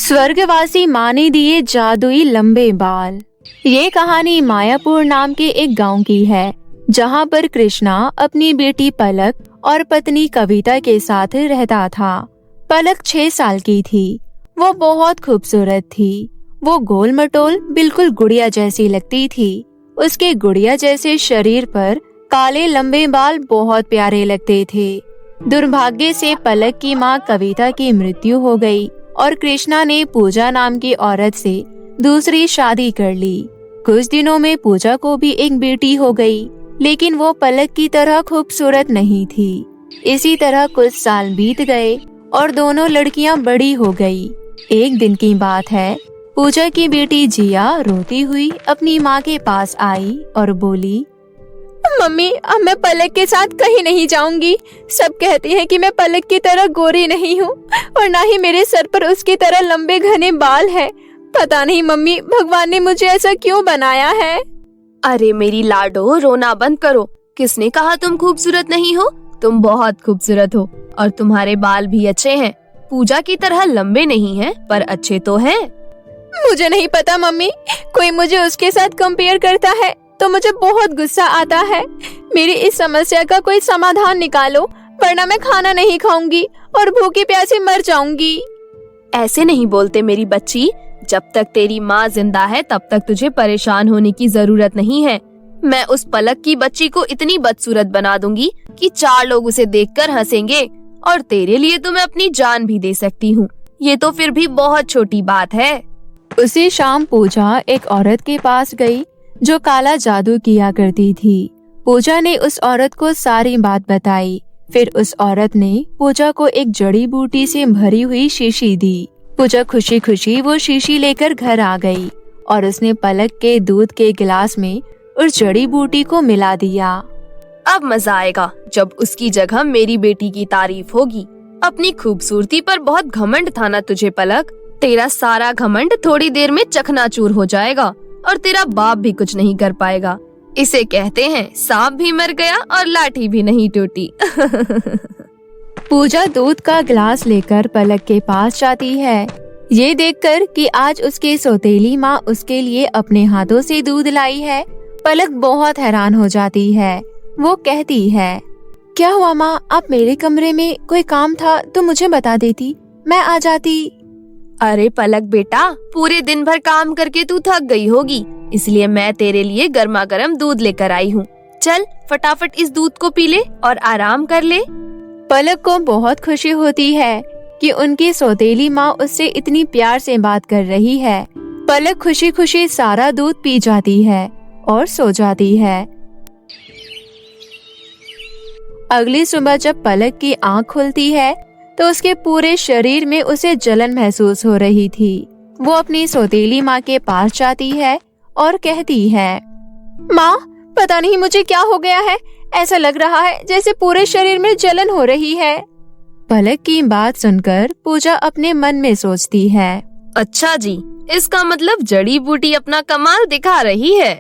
स्वर्गवासी माँ ने दिए जादुई लंबे बाल। ये कहानी मायापुर नाम के एक गांव की है, जहां पर कृष्णा अपनी बेटी पलक और पत्नी कविता के साथ रहता था। पलक 6 साल की थी। वो बहुत खूबसूरत थी। वो गोल मटोल बिल्कुल गुड़िया जैसी लगती थी। उसके गुड़िया जैसे शरीर पर काले लंबे बाल बहुत प्यारे लगते थे। दुर्भाग्य से पलक की माँ कविता की मृत्यु हो गई और कृष्णा ने पूजा नाम की औरत से दूसरी शादी कर ली। कुछ दिनों में पूजा को भी एक बेटी हो गई, लेकिन वो पलक की तरह खूबसूरत नहीं थी। इसी तरह कुछ साल बीत गए और दोनों लड़कियां बड़ी हो गई। एक दिन की बात है, पूजा की बेटी जिया रोती हुई अपनी माँ के पास आई और बोली, मम्मी, अब मैं पलक के साथ कहीं नहीं जाऊंगी। सब कहते हैं कि मैं पलक की तरह गोरी नहीं हूँ और ना ही मेरे सर पर उसकी तरह लंबे घने बाल हैं। पता नहीं मम्मी, भगवान ने मुझे ऐसा क्यों बनाया है। अरे मेरी लाडो, रोना बंद करो। किसने कहा तुम खूबसूरत नहीं हो? तुम बहुत खूबसूरत हो और तुम्हारे बाल भी अच्छे हैं। पूजा की तरह लंबे नहीं हैं, पर अच्छे तो हैं। मुझे नहीं पता मम्मी, कोई मुझे उसके साथ कंपेयर करता है तो मुझे बहुत गुस्सा आता है। मेरी इस समस्या का कोई समाधान निकालो, वरना मैं खाना नहीं खाऊंगी और भूखी प्यासी मर जाऊंगी। ऐसे नहीं बोलते मेरी बच्ची। जब तक तेरी माँ जिंदा है तब तक तुझे परेशान होने की जरूरत नहीं है। मैं उस पलक की बच्ची को इतनी बदसूरत बना दूंगी कि 4 लोग उसे देखकर हंसेंगे, और तेरे लिए तो मैं अपनी जान भी दे सकती हूँ। ये तो फिर भी बहुत छोटी बात है। उसी शाम पूजा एक औरत के पास गई जो काला जादू किया करती थी। पूजा ने उस औरत को सारी बात बताई। फिर उस औरत ने पूजा को एक जड़ी बूटी से भरी हुई शीशी दी। पूजा खुशी खुशी वो शीशी लेकर घर आ गई और उसने पलक के दूध के गिलास में उस जड़ी बूटी को मिला दिया। अब मजा आएगा जब उसकी जगह मेरी बेटी की तारीफ होगी। अपनी खूबसूरती पर बहुत घमंड था ना तुझे पलक। तेरा सारा घमंड थोड़ी देर में चकनाचूर हो जाएगा और तेरा बाप भी कुछ नहीं कर पाएगा। इसे कहते हैं सांप भी मर गया और लाठी भी नहीं टूटी। पूजा दूध का गिलास लेकर पलक के पास जाती है। ये देखकर कि आज उसकी सौतेली माँ उसके लिए अपने हाथों से दूध लाई है, पलक बहुत हैरान हो जाती है। वो कहती है, क्या हुआ माँ, आप मेरे कमरे में कोई काम था तो मुझे बता देती, मैं आ जाती। अरे पलक बेटा, पूरे दिन भर काम करके तू थक गई होगी, इसलिए मैं तेरे लिए गर्मा गर्म दूध लेकर आई हूँ। चल फटाफट इस दूध को पी ले और आराम कर ले। पलक को बहुत खुशी होती है कि उनकी सौतेली माँ उससे इतनी प्यार से बात कर रही है। पलक खुशी खुशी सारा दूध पी जाती है और सो जाती है। अगली सुबह जब पलक की आँख खुलती है तो उसके पूरे शरीर में उसे जलन महसूस हो रही थी। वो अपनी सौतेली माँ के पास जाती है और कहती है, माँ, पता नहीं मुझे क्या हो गया है, ऐसा लग रहा है जैसे पूरे शरीर में जलन हो रही है। पलक की बात सुनकर पूजा अपने मन में सोचती है, अच्छा जी, इसका मतलब जड़ी बूटी अपना कमाल दिखा रही है।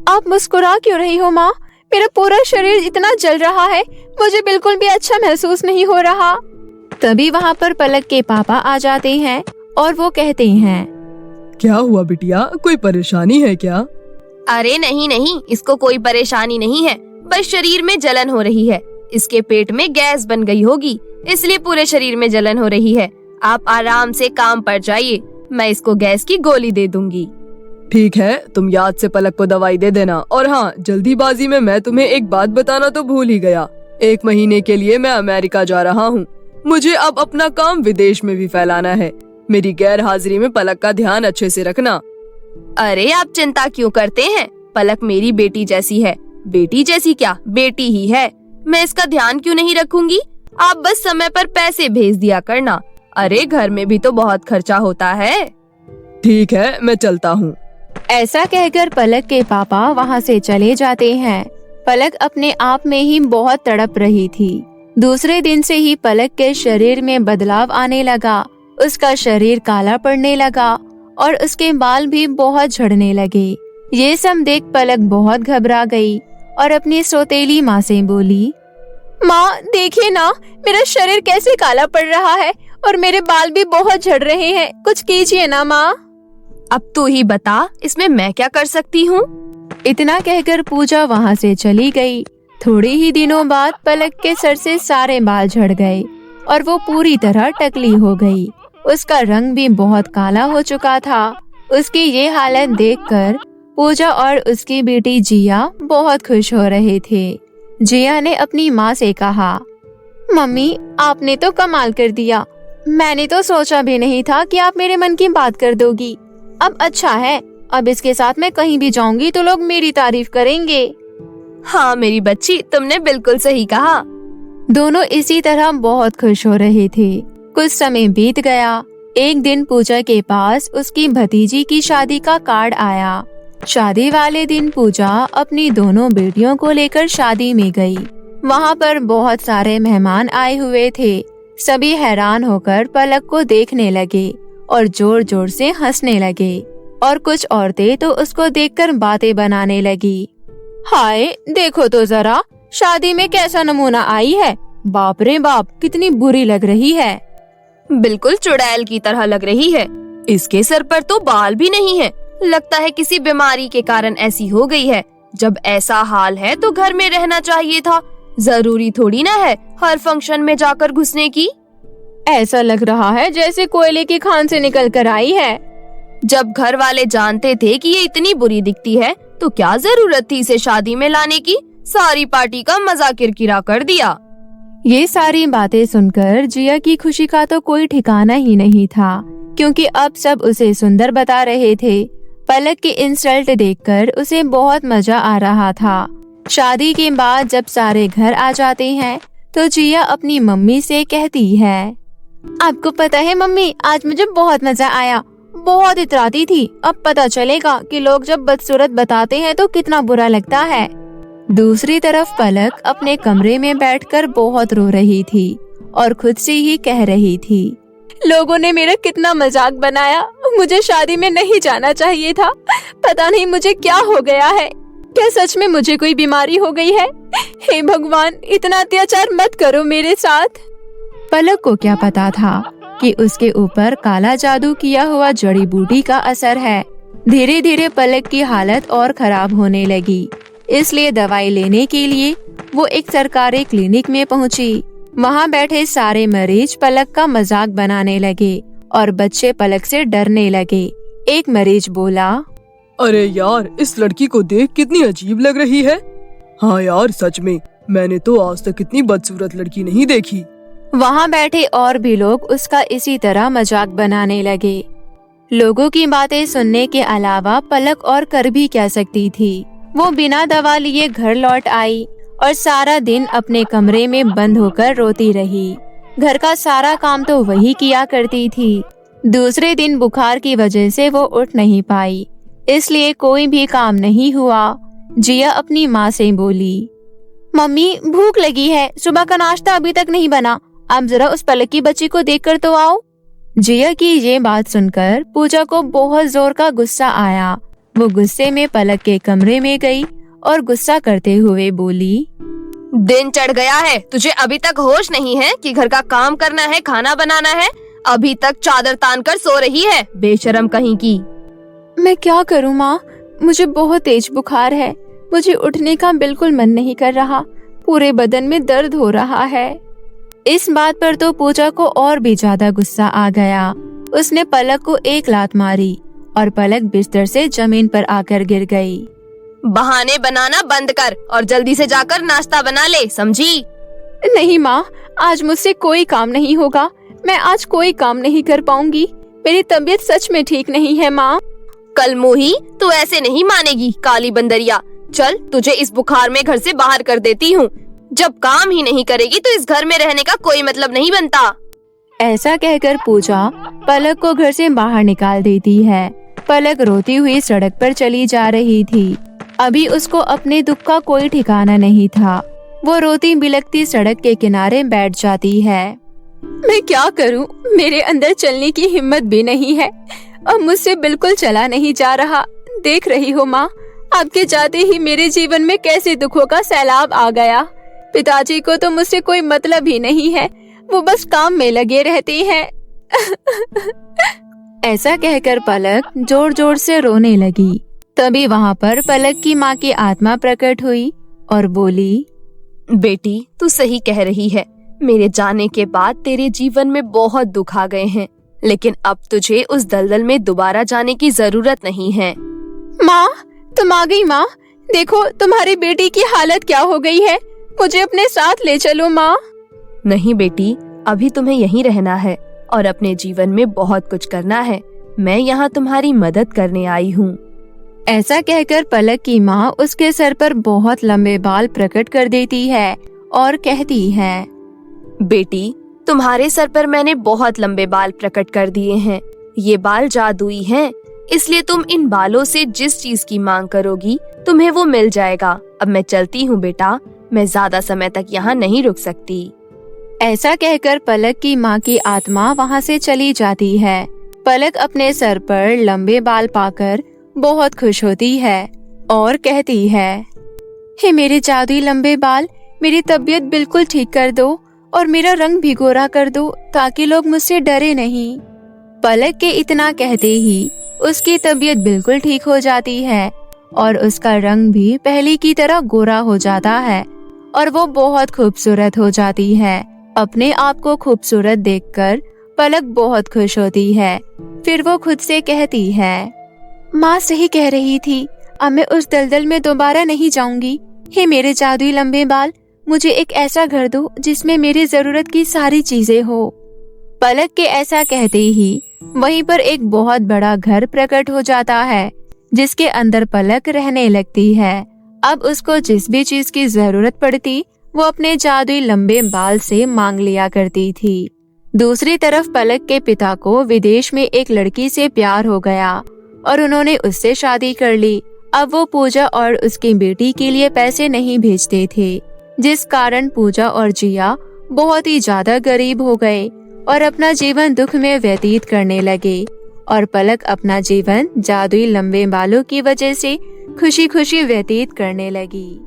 आप मुस्कुरा क्यों रही हो माँ? मेरा पूरा शरीर इतना जल रहा है, मुझे बिल्कुल भी अच्छा महसूस नहीं हो रहा। तभी वहाँ पर पलक के पापा आ जाते हैं और वो कहते हैं, क्या हुआ बिटिया, कोई परेशानी है क्या? अरे नहीं नहीं, इसको कोई परेशानी नहीं है, बस शरीर में जलन हो रही है। इसके पेट में गैस बन गई होगी, इसलिए पूरे शरीर में जलन हो रही है। आप आराम से काम पर जाइए, मैं इसको गैस की गोली दे दूंगी। ठीक है, तुम याद से पलक को दवाई दे देना। और हाँ, जल्दीबाजी में मैं तुम्हें एक बात बताना तो भूल ही गया। 1 महीने के लिए मैं अमेरिका जा रहा हूँ। मुझे अब अपना काम विदेश में भी फैलाना है। मेरी गैर हाजिरी में पलक का ध्यान अच्छे से रखना। अरे आप चिंता क्यों करते हैं, पलक मेरी बेटी जैसी है। बेटी जैसी क्या, बेटी ही है। मैं इसका ध्यान क्यों नहीं रखूंगी? आप बस समय पर पैसे भेज दिया करना। अरे घर में भी तो बहुत खर्चा होता है। ठीक है, मैं चलता हूँ। ऐसा कहकर पलक के पापा वहाँ से चले जाते हैं। पलक अपने आप में ही बहुत तड़प रही थी। दूसरे दिन से ही पलक के शरीर में बदलाव आने लगा। उसका शरीर काला पड़ने लगा और उसके बाल भी बहुत झड़ने लगे। ये सब देख पलक बहुत घबरा गई और अपनी सौतेली माँ से बोली, माँ देखिए ना, मेरा शरीर कैसे काला पड़ रहा है और मेरे बाल भी बहुत झड़ रहे हैं, कुछ कीजिए ना माँ। अब तू ही बता, इसमें मैं क्या कर सकती हूँ? इतना कहकर पूजा वहाँ से चली गई। थोड़े ही दिनों बाद पलक के सर से सारे बाल झड़ गए और वो पूरी तरह टकली हो गई। उसका रंग भी बहुत काला हो चुका था। उसकी ये हालत देखकर पूजा और उसकी बेटी जिया बहुत खुश हो रहे थे। जिया ने अपनी माँ से कहा, मम्मी आपने तो कमाल कर दिया। मैंने तो सोचा भी नहीं था कि आप मेरे मन की बात कर दोगी। अब अच्छा है, अब इसके साथ मैं कहीं भी जाऊंगी तो लोग मेरी तारीफ करेंगे। हाँ मेरी बच्ची, तुमने बिल्कुल सही कहा। दोनों इसी तरह बहुत खुश हो रहे थे। कुछ समय बीत गया। एक दिन पूजा के पास उसकी भतीजी की शादी का कार्ड आया। शादी वाले दिन पूजा अपनी दोनों बेटियों को लेकर शादी में गई। वहाँ पर बहुत सारे मेहमान आए हुए थे। सभी हैरान होकर पलक को देखने लगे और जोर जोर से हंसने लगे और कुछ औरतें तो उसको देखकर बातें बनाने लगी। हाय देखो तो जरा, शादी में कैसा नमूना आई है। बाप रे बाप, कितनी बुरी लग रही है। बिल्कुल चुड़ैल की तरह लग रही है। इसके सर पर तो बाल भी नहीं है। लगता है किसी बीमारी के कारण ऐसी हो गई है। जब ऐसा हाल है तो घर में रहना चाहिए था। जरूरी थोड़ी ना है हर फंक्शन में जाकर घुसने की। ऐसा लग रहा है जैसे कोयले की खान से निकल कर आई है। जब घर वाले जानते थे कि ये इतनी बुरी दिखती है तो क्या जरूरत थी इसे शादी में लाने की। सारी पार्टी का मजा किरकिरा कर दिया। ये सारी बातें सुनकर जिया की खुशी का तो कोई ठिकाना ही नहीं था, क्योंकि अब सब उसे सुंदर बता रहे थे। पलक की इंसल्ट देखकर उसे बहुत मजा आ रहा था। शादी के बाद जब सारे घर आ जाते हैं तो जिया अपनी मम्मी से कहती है, आपको पता है मम्मी, आज मुझे बहुत मजा आया। बहुत इतराती थी, अब पता चलेगा कि लोग जब बदसूरत बताते हैं तो कितना बुरा लगता है। दूसरी तरफ पलक अपने कमरे में बैठकर बहुत रो रही थी और खुद से ही कह रही थी, लोगों ने मेरा कितना मजाक बनाया। मुझे शादी में नहीं जाना चाहिए था। पता नहीं मुझे क्या हो गया है। क्या सच में मुझे कोई बीमारी हो गई है? हे भगवान, इतना अत्याचार मत करो मेरे साथ। पलक को क्या पता था कि उसके ऊपर काला जादू किया हुआ जड़ी बूटी का असर है। धीरे धीरे पलक की हालत और खराब होने लगी। इसलिए दवाई लेने के लिए वो एक सरकारी क्लिनिक में पहुंची। वहाँ बैठे सारे मरीज पलक का मजाक बनाने लगे और बच्चे पलक से डरने लगे। एक मरीज बोला, अरे यार, इस लड़की को देख कितनी अजीब लग रही है। हाँ यार, सच में मैंने तो आज तक इतनी बदसूरत लड़की नहीं देखी। वहाँ बैठे और भी लोग उसका इसी तरह मजाक बनाने लगे। लोगों की बातें सुनने के अलावा पलक और कर भी क्या सकती थी। वो बिना दवा लिए घर लौट आई और सारा दिन अपने कमरे में बंद होकर रोती रही। घर का सारा काम तो वही किया करती थी। दूसरे दिन बुखार की वजह से वो उठ नहीं पाई, इसलिए कोई भी काम नहीं हुआ। जिया अपनी माँ से बोली, मम्मी भूख लगी है, सुबह का नाश्ता अभी तक नहीं बना। आप जरा उस पलक की बच्ची को देखकर तो आओ। जिया की ये बात सुनकर पूजा को बहुत जोर का गुस्सा आया। वो गुस्से में पलक के कमरे में गई और गुस्सा करते हुए बोली, दिन चढ़ गया है, तुझे अभी तक होश नहीं है कि घर का काम करना है, खाना बनाना है। अभी तक चादर तान कर सो रही है, बेशरम कहीं की। मैं क्या करूँ माँ, मुझे बहुत तेज बुखार है। मुझे उठने का बिल्कुल मन नहीं कर रहा। पूरे बदन में दर्द हो रहा है। इस बात पर तो पूजा को और भी ज्यादा गुस्सा आ गया। उसने पलक को एक लात मारी और पलक बिस्तर से जमीन पर आकर गिर गई। बहाने बनाना बंद कर और जल्दी से जाकर नाश्ता बना ले, समझी? नहीं माँ, आज मुझसे कोई काम नहीं होगा। मैं आज कोई काम नहीं कर पाऊंगी। मेरी तबीयत सच में ठीक नहीं है माँ। कल मोही, तू ऐसे नहीं मानेगी काली बंदरिया। चल, तुझे इस बुखार में घर से बाहर कर देती हूँ। जब काम ही नहीं करेगी तो इस घर में रहने का कोई मतलब नहीं बनता। ऐसा कहकर पूजा पलक को घर से बाहर निकाल देती है। पलक रोती हुई सड़क पर चली जा रही थी। अभी उसको अपने दुख का कोई ठिकाना नहीं था। वो रोती बिलखती सड़क के किनारे बैठ जाती है। मैं क्या करूं? मेरे अंदर चलने की हिम्मत भी नहीं है। अब मुझसे बिल्कुल चला नहीं जा रहा। देख रही हो माँ, आपके जाते ही मेरे जीवन में कैसे दुखों का सैलाब आ गया। पिताजी को तो मुझसे कोई मतलब ही नहीं है। वो बस काम में लगे रहते हैं। ऐसा कहकर पलक जोर जोर से रोने लगी। तभी वहाँ पर पलक की माँ की आत्मा प्रकट हुई और बोली, बेटी तू सही कह रही है। मेरे जाने के बाद तेरे जीवन में बहुत दुख आ गए हैं, लेकिन अब तुझे उस दलदल में दोबारा जाने की जरूरत नहीं है। माँ, तुम आ गई माँ। देखो तुम्हारी बेटी की हालत क्या हो गई है। मुझे अपने साथ ले चलो माँ। नहीं बेटी, अभी तुम्हें यहीं रहना है और अपने जीवन में बहुत कुछ करना है। मैं यहाँ तुम्हारी मदद करने आई हूँ। ऐसा कहकर पलक की माँ उसके सर पर बहुत लंबे बाल प्रकट कर देती है और कहती है, बेटी तुम्हारे सर पर मैंने बहुत लंबे बाल प्रकट कर दिए हैं। ये बाल जादुई हैं, इसलिए तुम इन बालों से जिस चीज की मांग करोगी तुम्हें वो मिल जाएगा। अब मैं चलती हूँ बेटा, मैं ज्यादा समय तक यहाँ नहीं रुक सकती। ऐसा कहकर पलक की माँ की आत्मा वहाँ से चली जाती है। पलक अपने सर पर लंबे बाल पाकर बहुत खुश होती है और कहती है, हे मेरे जादुई लंबे बाल, मेरी तबीयत बिल्कुल ठीक कर दो और मेरा रंग भी गोरा कर दो ताकि लोग मुझसे डरे नहीं। पलक के इतना कहते ही उसकी तबीयत बिल्कुल ठीक हो जाती है और उसका रंग भी पहले की तरह गोरा हो जाता है और वो बहुत खूबसूरत हो जाती है। अपने आप को खूबसूरत देखकर पलक बहुत खुश होती है। फिर वो खुद से कहती है, माँ सही कह रही थी, अब मैं उस दलदल में दोबारा नहीं जाऊंगी। हे मेरे जादुई लंबे बाल, मुझे एक ऐसा घर दो जिसमें मेरी जरूरत की सारी चीजें हो। पलक के ऐसा कहते ही वहीं पर एक बहुत बड़ा घर प्रकट हो जाता है जिसके अंदर पलक रहने लगती है। अब उसको जिस भी चीज की जरूरत पड़ती वो अपने जादुई लंबे बाल से मांग लिया करती थी। दूसरी तरफ पलक के पिता को विदेश में एक लड़की से प्यार हो गया और उन्होंने उससे शादी कर ली। अब वो पूजा और उसकी बेटी के लिए पैसे नहीं भेजते थे, जिस कारण पूजा और जिया बहुत ही ज्यादा गरीब हो गए और अपना जीवन दुख में व्यतीत करने लगे। और पलक अपना जीवन जादुई लंबे बालों की वजह से खुशी खुशी व्यतीत करने लगी।